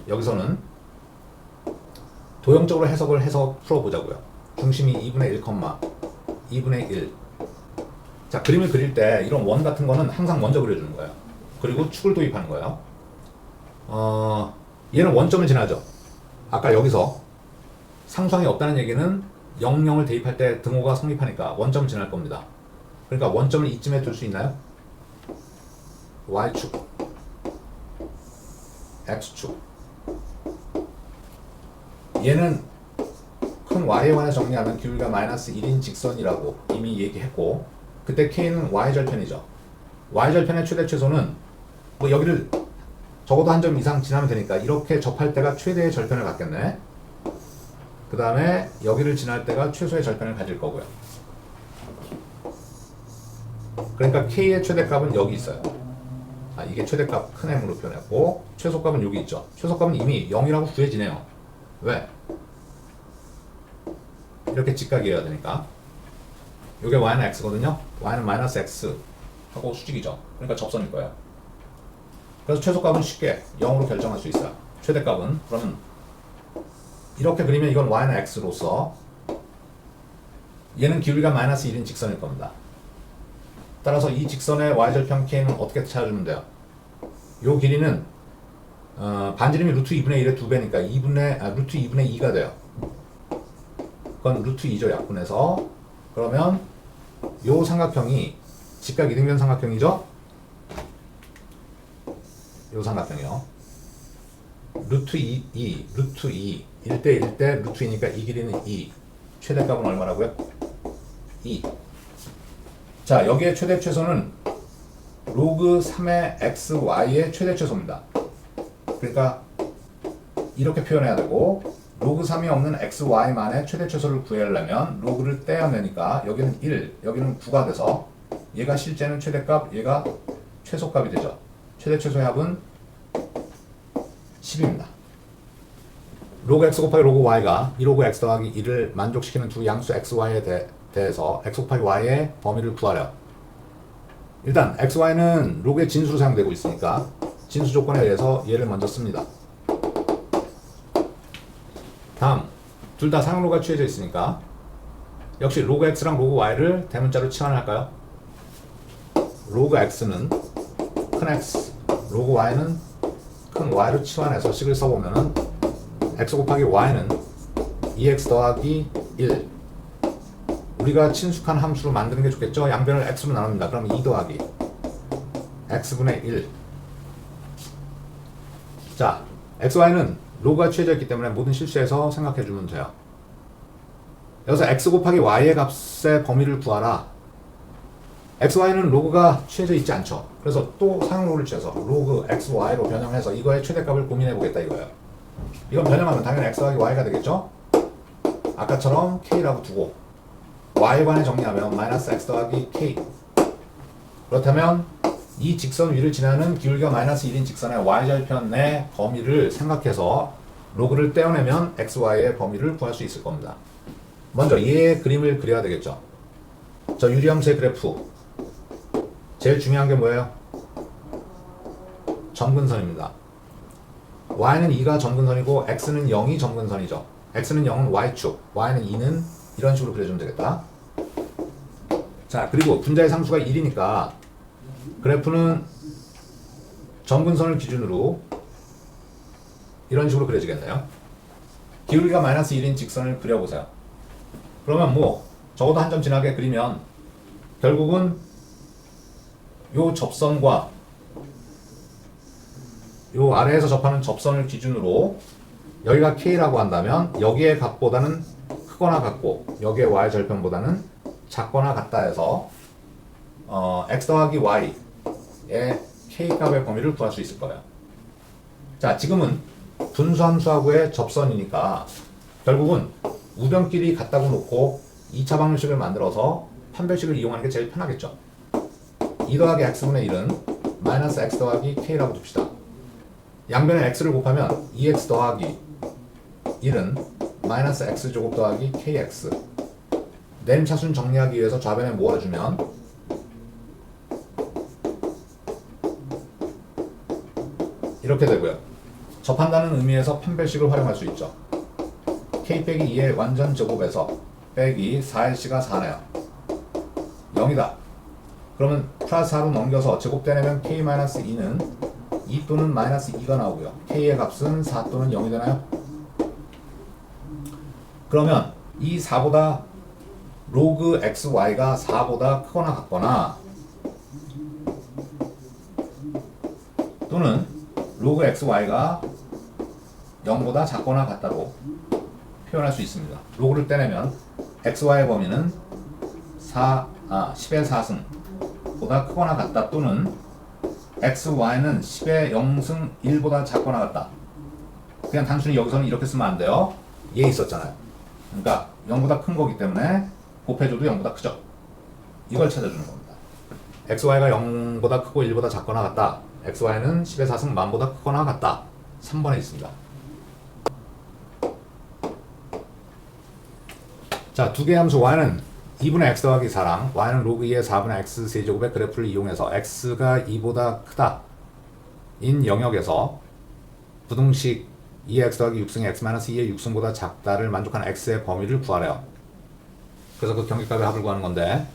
여기서는 도형적으로 해석을 해서 풀어보자고요. 중심이 2분의 1, 2분의 1. 자, 그림을 그릴 때 이런 원 같은 거는 항상 먼저 그려주는 거예요. 그리고 축을 도입하는 거예요. 얘는 원점을 지나죠. 아까 여기서 상수항이 없다는 얘기는 00을 대입할 때 등호가 성립하니까 원점을 지날 겁니다. 그러니까 원점을 이쯤에 둘 수 있나요? y축, x축. 얘는 큰 y에 관해 정리하면 기울기가 마이너스 1인 직선이라고 이미 얘기했고 그때 k는 y절편이죠. y절편의 최대 최소는 뭐 여기를 적어도 한 점 이상 지나면 되니까 이렇게 접할 때가 최대의 절편을 갖겠네. 그 다음에 여기를 지날 때가 최소의 절편을 가질 거고요. 그러니까 k의 최대값은 여기 있어요. 이게 최대값 큰 M으로 표현했고 최소값은 여기 있죠. 최소값은 이미 0이라고 구해지네요. 왜? 이렇게 직각이어야 되니까. 이게 y는 x거든요. y는 마이너스 x 하고 수직이죠. 그러니까 접선일 거예요. 그래서 최소값은 쉽게 0으로 결정할 수 있어요. 최대값은 그러면 이렇게 그리면 이건 y는 x로서 얘는 기울기가 마이너스 1인 직선일 겁니다. 따라서 이 직선의 y절편 k는 어떻게 찾아주면 돼요? 요 길이는 반지름이 루트 2분의 1의 2배니까 루트 2분의 2가 돼요. 그건 루트 2죠. 약분해서. 그러면 요 삼각형이 직각 이등변 삼각형이죠? 요 삼각형이요. 루트 2, 루트 2, 1대 1대 루트 2니까 이 길이는 2. 최대값은 얼마라고요? 2. 자, 여기에 최대 최소는 로그 3의 xy의 최대 최소입니다. 그러니까 이렇게 표현해야 되고 로그 3이 없는 xy만의 최대 최소를 구하려면 로그를 떼어내니까 여기는 1, 여기는 9가 돼서 얘가 실제는 최대값, 얘가 최소값이 되죠. 최대 최소의 합은 10입니다. 로그 x 곱하기 로그 y가 2 로그 x 더하기 1을 만족시키는 두 양수 xy에 대해서 x 곱하기 y의 범위를 구하려. 일단 xy는 로그의 진수로 사용되고 있으니까 진수 조건에 의해서 얘를 먼저 씁니다. 다음 둘 다 상용로가 취해져 있으니까 역시 로그 x랑 로그 y를 대문자로 치환할까요? 로그 x는 큰 x, 로그 y는 큰 y로 치환해서 식을 써보면은 x 곱하기 y는 2x 더하기 1. 우리가 친숙한 함수로 만드는 게 좋겠죠? 양변을 x로 나눕니다. 그럼 2 더하기 x분의 1. 자, xy는 로그가 취해져 있기 때문에 모든 실수에서 생각해주면 돼요. 여기서 x 곱하기 y의 값의 범위를 구하라. xy는 로그가 취해져 있지 않죠. 그래서 또 상용로를 취해서 로그 xy로 변형해서 이거의 최대값을 고민해보겠다 이거예요. 이건 변형하면 당연히 x 더하기 y가 되겠죠? 아까처럼 k라고 두고 y관에 정리하면 마이너스 x 더하기 k. 그렇다면 이 직선 위를 지나는 기울기가 마이너스 1인 직선의 y절편의 범위를 생각해서 로그를 떼어내면 xy의 범위를 구할 수 있을 겁니다. 먼저 얘의 그림을 그려야 되겠죠. 저 유리함수의 그래프 제일 중요한 게 뭐예요? 점근선입니다. y는 2가 점근선이고 x는 0이 점근선이죠. x는 0은 y축, y는 2는 이런 식으로 그려주면 되겠다. 자, 그리고 분자의 상수가 1이니까 그래프는 점근선을 기준으로 이런 식으로 그려지겠네요. 기울기가 마이너스 1인 직선을 그려보세요. 그러면 뭐 적어도 한 점 지나게 그리면 결국은 요 접선과 요 아래에서 접하는 접선을 기준으로 여기가 K라고 한다면 여기의 값보다는 크거나 같고 여기의 Y절편보다는 작거나 같다 해서 X 더하기 Y의 K값의 범위를 구할 수 있을 거예요. 자, 지금은 분수함수하고의 접선이니까 결국은 우변끼리 같다고 놓고 2차 방정식을 만들어서 판별식을 이용하는 게 제일 편하겠죠. 2 더하기 x분의 1은 마이너스 x 더하기 k라고 둡시다. 양변에 x를 곱하면 2x 더하기 1은 마이너스 x 제곱 더하기 kx. 내림차순 정리하기 위해서 좌변에 모아주면 이렇게 되고요. 접한다는 의미에서 판별식을 활용할 수 있죠. k 빼기 2의 완전 제곱에서 빼기 4lc가 4네요. 0이다. 그러면 플러스 4로 넘겨서 제곱되내면 k-2는 2 또는 마이너스 2가 나오고요. k의 값은 4 또는 0이 되나요? 그러면 이 4보다 로그 xy가 4보다 크거나 같거나 또는 로그 xy가 0보다 작거나 같다로 표현할 수 있습니다. 로그를 떼내면 xy의 범위는 10의 4승 보다 크거나 같다 또는 x, y는 10의 0승 1보다 작거나 같다. 그냥 단순히 여기서는 이렇게 쓰면 안 돼요. 얘 있었잖아요. 그러니까 0보다 큰 거기 때문에 곱해줘도 0보다 크죠. 이걸 찾아주는 겁니다. x, y가 0보다 크고 1보다 작거나 같다. x, y는 10의 4승 만보다 크거나 같다. 3번에 있습니다. 자, 두 개의 함수 y는 2분의 x 더하기 4랑 y는 로그 2의 4분의 x 세제곱의 그래프를 이용해서 x가 2보다 크다 인 영역에서 부등식 2x 더하기 6승이 x-2의 6승보다 작다를 만족하는 x의 범위를 구하래요. 그래서 그 경계값의 합을 구하는 건데,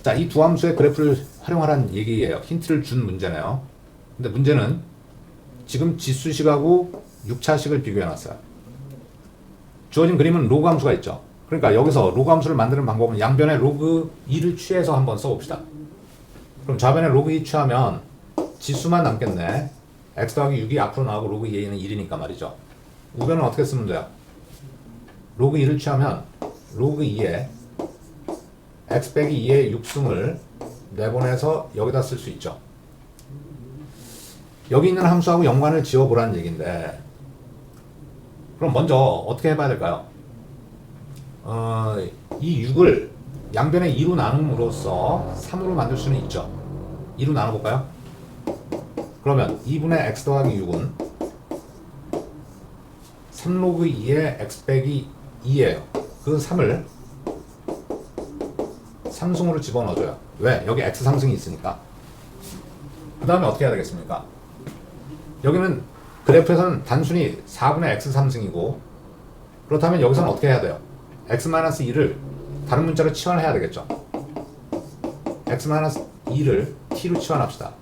자, 이 두 함수의 그래프를 활용하라는 얘기예요. 힌트를 준 문제네요. 근데 문제는 지금 지수식하고 6차식을 비교해놨어요. 주어진 그림은 로그 함수가 있죠. 그러니까 여기서 로그 함수를 만드는 방법은 양변에 로그 2를 취해서 한번 써봅시다. 그럼 좌변에 로그 2 취하면 지수만 남겠네. x 더하기 6이 앞으로 나오고 로그 2는 1이니까 말이죠. 우변은 어떻게 쓰면 돼요? 로그 2를 취하면 로그 2에 x 빼기 2의 6승을 내보내서 여기다 쓸 수 있죠. 여기 있는 함수하고 연관을 지어보라는 얘기인데, 그럼 먼저 어떻게 해봐야 될까요? 이 6을 양변에 2로 나눔으로써 3으로 만들 수는 있죠. 2로 나눠볼까요? 그러면 2분의 x 더하기 6은 3로그 2의 x 빼기 2예요. 그 3을 3승으로 집어넣어줘요. 왜? 여기 x 상승이 있으니까. 그 다음에 어떻게 해야 되겠습니까? 여기는 그래프에서는 단순히 4분의 x 3승이고, 그렇다면 여기서는 어떻게 해야 돼요? x-2를 다른 문자로 치환해야 되겠죠. x-2를 t로 치환합시다.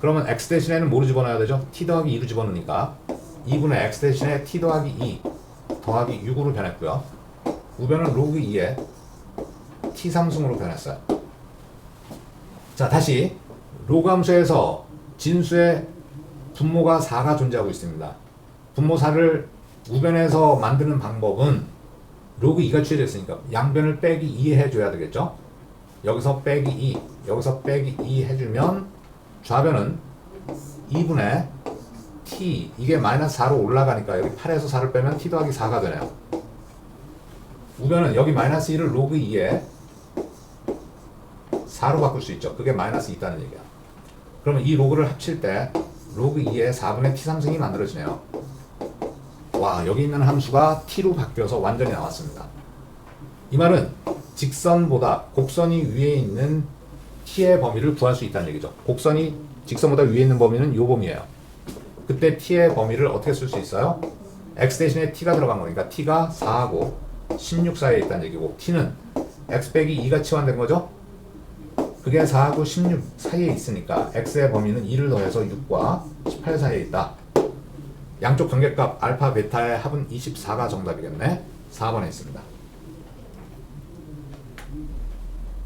그러면 x 대신에는 뭐로 집어넣어야 되죠? t 더하기 2로 집어넣으니까 2분의 x 대신에 t 더하기 2 더하기 6으로 변했고요. 우변은 로그 2에 t 3승으로 변했어요. 자, 다시 로그 함수에서 진수의 분모가 4가 존재하고 있습니다. 분모 4를 우변에서 만드는 방법은 로그 2가 취해졌으니까 양변을 빼기 2 해줘야 되겠죠. 여기서 빼기 2, 여기서 빼기 2 해주면 좌변은 2분의 t, 이게 마이너스 4로 올라가니까 여기 8에서 4를 빼면 t 더하기 4가 되네요. 우변은 여기 마이너스 2를 로그 2에 4로 바꿀 수 있죠. 그게 마이너스 있다는 얘기야. 그러면 이 로그를 합칠 때 로그 2에 4분의 t 3승이 만들어지네요. 와, 여기 있는 함수가 t로 바뀌어서 완전히 나왔습니다. 이 말은 직선보다 곡선이 위에 있는 t의 범위를 구할 수 있다는 얘기죠. 곡선이 직선보다 위에 있는 범위는 이 범위예요. 그때 t의 범위를 어떻게 쓸 수 있어요? x 대신에 t가 들어간 거니까 t가 4하고 16 사이에 있다는 얘기고, t는 x 빼기 2가 치환된 거죠? 그게 4하고 16 사이에 있으니까 x의 범위는 2를 더해서 6과 18 사이에 있다. 양쪽 관계값 알파 베타의 합은 24가 정답이겠네. 4번에 있습니다.